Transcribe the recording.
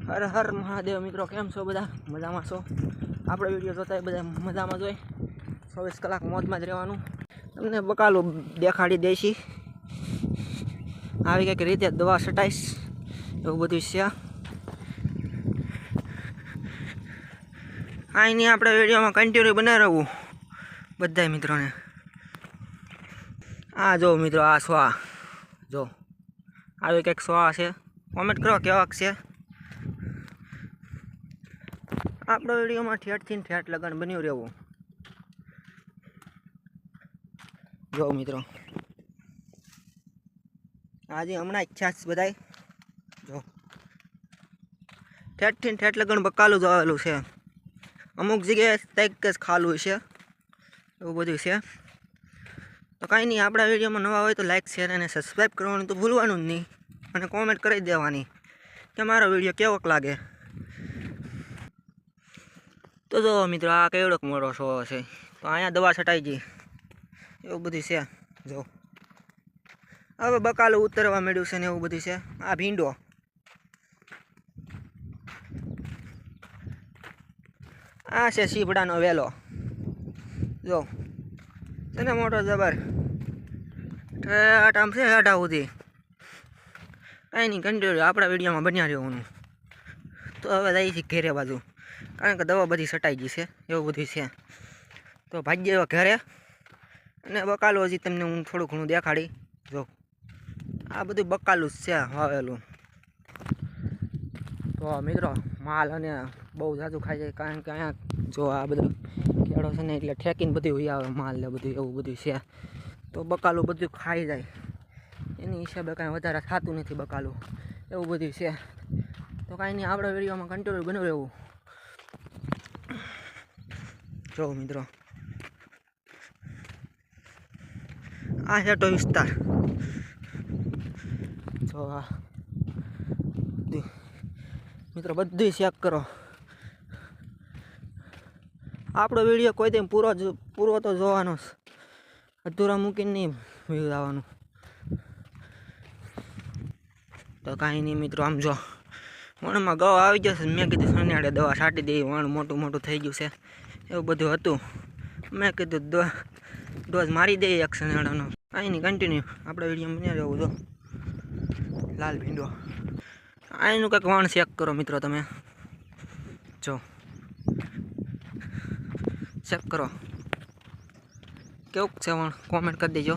હર હર મહાદેવ મિત્રો, કેમ છો બધા? મજામાં છો? આપણે વિડીયો જોતા બધા મજામાં જોઈએ. 24 કલાક મોજમાં જ રહેવાનું. તમને બકાલું દેખાડી દઈશી. આવી કંઈક રીતે દવા છટાઈશ, એવું બધું છે. અહીંની આપણે વિડીયોમાં કન્ટિન્યુ બનાવી રહેવું બધા મિત્રોને. આ જો મિત્રો, આ સ્વા જો આવી કંઈક સ્વા છે. કોમેન્ટ કરો કેવાક છે. આપણા વિડીયોમાં ઠેઠથી ઠેઠ લગન બન્યું રહેવું. જો મિત્રો, આજે હમણાં ઈચ્છા છે બધાય. જો ઠેઠથી ઠેઠ લગન બકાલું જ આવેલું છે. અમુક જગ્યાએ કંઈક જ ખાલું છે, એવું બધું છે. તો કાંઈ નહીં, આપણા વિડીયોમાં નવા હોય તો લાઇક શેર અને સબસ્ક્રાઈબ કરવાનું તો ભૂલવાનું જ નહીં. અને કોમેન્ટ કરી દેવાની કે મારો વિડીયો કેવોક લાગે. તો જો મિત્રો, આ કેવડોક મોટો શો છે. તો અહીંયા દવા છટાઈ ગઈ, એવું બધું છે. જો હવે બકાલું ઉતરવા મળ્યું છે ને એવું બધું છે. આ ભીંડો, આ છે સીભડાનો વેલો. જો તને મોટો જબર ઠેઠ આમ છે હેઠા સુધી. કાંઈ નહીં, કન્ટિન્યુ આપણા વિડીયોમાં બન્યા રહેવાનું. તો હવે જાય છે ઘેરે બાજુ, કારણ કે દવા બધી છટાઈ ગઈ છે, એવું બધું છે. તો ભાગ્ય એવા ઘરે. અને બકાલું હજી તમને હું થોડું ઘણું દેખાડી. જો આ બધું બકાલું જ છે વાવેલું. તો મિત્રો, માલ અને બહુ જાજુ ખાઈ જાય, કારણ કે અહીંયા જો આ બધું ખેડો છે ને, એટલે ઠેકીને બધું હોય આવે માલ ને બધું, એવું બધું છે. તો બકાલું બધું ખાઈ જાય, એની હિસાબે કાંઈ વધારે થતું નથી બકાલું, એવું બધું છે. તો કાંઈ નહીં, આપણા વિડીયોમાં કન્ટિન્યુ બન્યું રહેવું. જો મિત્રો, આ હેઠો વિસ્તાર. જો આ મિત્રો બધું ચેક કરો. આપણો વિડીયો કોઈ તેમ પૂરો તો જોવાનો જ, અધૂરા મૂકીને નહીં વ્યૂ આવવાનું. તો કાંઈ નહીં મિત્રો, આમ જો વણમાં ગવા આવી જશે. મેં કીધું શનિવારે દવા છાંટી દઈ, વણ મોટું મોટું થઈ ગયું છે, એવું બધું હતું. મેં કીધું ડોઝ મારી દઈએ એક શનિવારનો. કાંઈ નહીં, કન્ટિન્યુ આપણે વિડીયો બન્યા રહેવું. જો લાલ ભીંડો, અહીંનું કંઈક વણ ચેક કરો મિત્રો તમે. જો ચેક કરો કેવુંક છે વણ, કોમેન્ટ કરી દેજો.